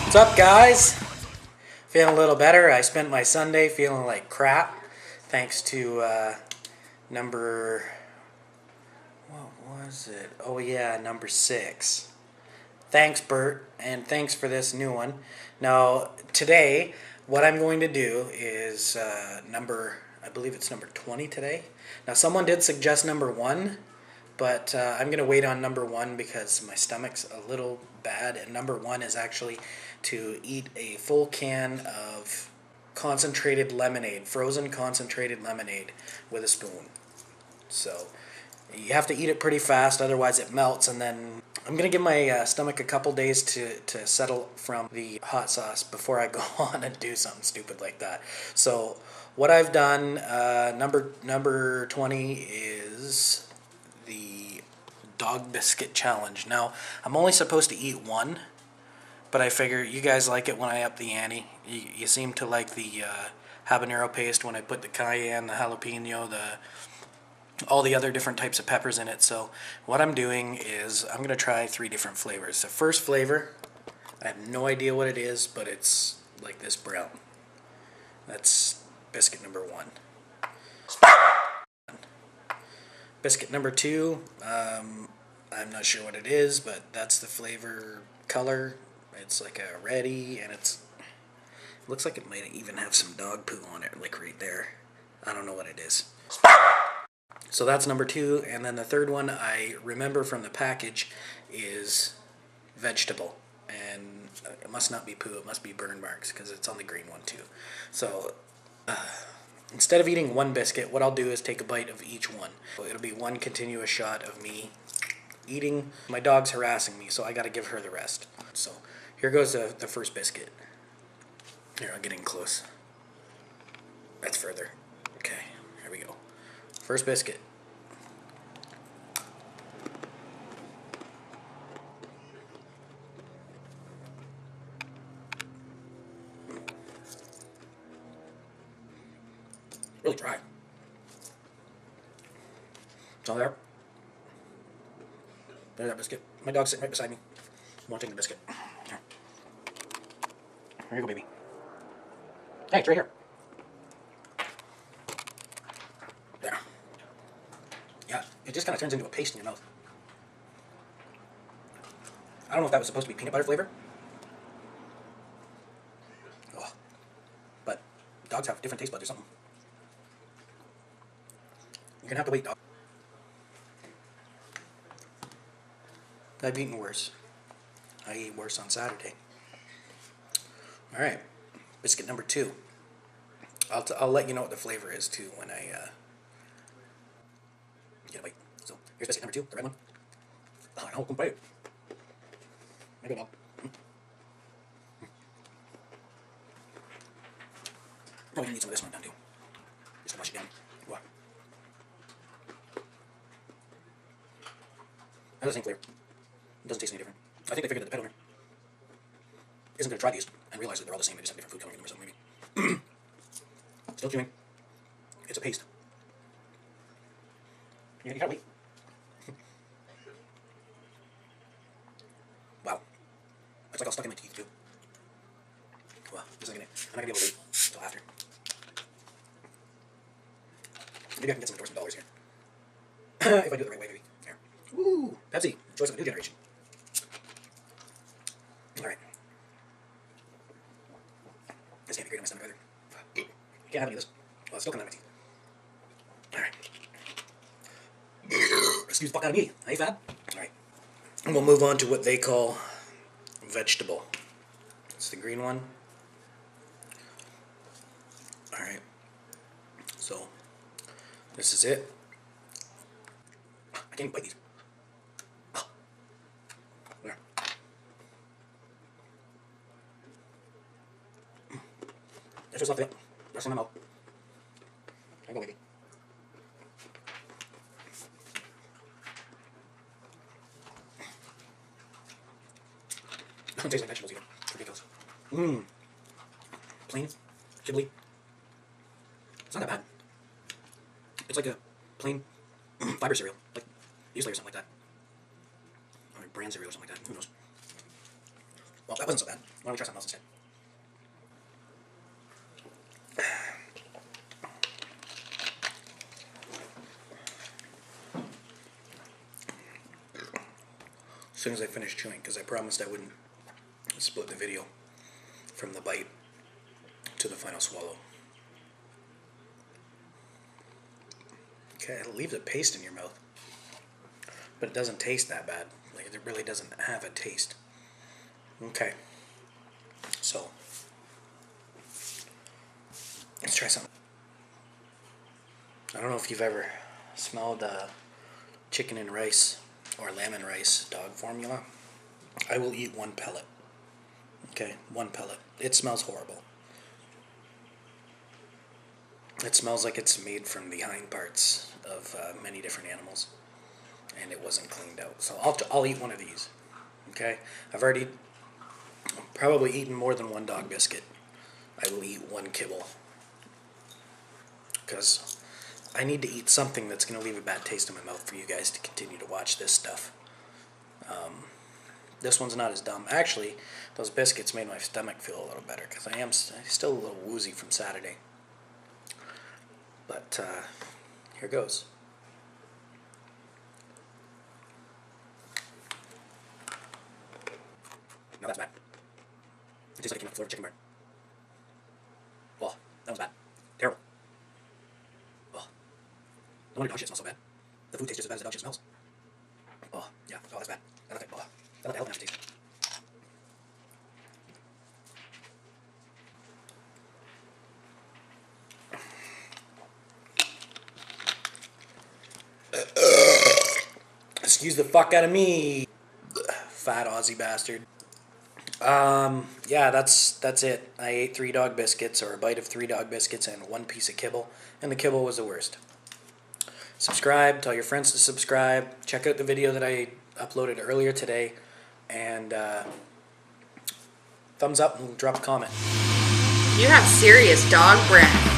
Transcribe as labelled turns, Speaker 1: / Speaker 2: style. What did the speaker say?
Speaker 1: What's up, guys? Feeling a little better. I spent my Sunday feeling like crap thanks to number, what was it? Oh yeah, number 6. Thanks, Bert, and thanks for this new one. Now, today, what I'm going to do is I believe it's number 20 today. Now, someone did suggest number 1, but I'm going to wait on number 1 because my stomach's a little bad, and number 1 is actually to eat a full can of concentrated lemonade, frozen concentrated lemonade with a spoon. So you have to eat it pretty fast, otherwise it melts, and then I'm going to give my stomach a couple days to settle from the hot sauce before I go on and do something stupid like that. So what I've done, number 20 is the dog biscuit challenge. Now, I'm only supposed to eat one, but I figure you guys like it when I up the ante. You seem to like the habanero paste when I put the cayenne, the jalapeno, all the other different types of peppers in it. So what I'm doing is I'm going to try 3 different flavors. The first flavor, I have no idea what it is, but it's like this brown. That's biscuit number 1. Biscuit number 2, I'm not sure what it is, but that's the flavor color. It's like a reddy, and it looks like it might even have some dog poo on it, like right there. I don't know what it is. So that's number 2, and then the third one I remember from the package is vegetable, and it must not be poo, it must be burn marks because it's on the green one too. So instead of eating one biscuit, what I'll do is take a bite of each one. So it'll be one continuous shot of me eating. My dog's harassing me, so I gotta give her the rest. So here goes the first biscuit. Here, I'll get in close. That's further. Okay, here we go. First biscuit. Really dry. So there. There's that biscuit. My dog's sitting right beside me, wanting the biscuit. Here. Here you go, baby. Hey, it's right here. There. Yeah, it just kind of turns into a paste in your mouth. I don't know if that was supposed to be peanut butter flavor. Oh. But dogs have different taste buds or something. You're gonna have to wait, dog. I've eaten worse. I ate worse on Saturday. Alright, biscuit number 2. I'll let you know what the flavor is too when I get a bite. So here's biscuit number 2, the red one. Oh, no, complete. There you go, dog. Probably gonna need some of this one done too. Just to wash it down. Wow. That's the same flavor. It doesn't taste any different. I think they figured that the pet owner isn't going to try these and realize that they're all the same. They just have different food coloring in them or something, maybe. Still chewing. It's a paste. You gotta wait. Wow. It's like all stuck in my teeth, too. Well, I'm not gonna be able to wait until after. Maybe I can get some endorsement dollars here. If I do it the right way, maybe. Here. Woo! Pepsi. Choice of a new generation. Alright. This can't be great on my stomach either. I can't have any of this. Well, it's still coming out of my teeth. Alright. Excuse the fuck out of me. Hey, Fab. Alright. And we'll move on to what they call vegetable. It's the green one. Alright. So, this is it. I can't even bite these. There. There's just left it. Rest in my mouth. There you go, baby. It doesn't taste like vegetables either. It's ridiculous. Mmm. Plain. Ghibli. It's not that bad. It's like a plain fiber cereal. Like Usually or something like that. Or brand cereal or something like that. Who knows? Well, that wasn't so bad. Why don't we try something else instead? As soon as I finish chewing, because I promised I wouldn't split the video from the bite to the final swallow. Okay, it leaves a paste in your mouth, but it doesn't taste that bad. Like, it really doesn't have a taste. Okay, so let's try something. I don't know if you've ever smelled chicken and rice or lemon rice dog formula. I will eat one pellet. Okay, one pellet. It smells horrible. It smells like it's made from the hind parts of many different animals, and it wasn't cleaned out. So I'll eat one of these. Okay, I've already probably eaten more than one dog biscuit. I will eat one kibble because I need to eat something that's going to leave a bad taste in my mouth for you guys to continue to watch this stuff. This one's not as dumb. Actually, those biscuits made my stomach feel a little better because I'm still a little woozy from Saturday. But here goes. No, that's bad. It tastes like it came out of Florida chicken burn. Oh, that was bad. Terrible. Oh, no wonder dog shit smells so bad. The food tastes just as bad as the dog shit smells. Oh, yeah. Oh, that's bad. That's like, oh, that's like the health taste. Excuse the fuck out of me, fat Aussie bastard. Yeah, that's it. I ate 3 dog biscuits, or a bite of 3 dog biscuits and 1 piece of kibble, and the kibble was the worst. Subscribe, tell your friends to subscribe, check out the video that I uploaded earlier today, and thumbs up and drop a comment.
Speaker 2: You have serious dog breath.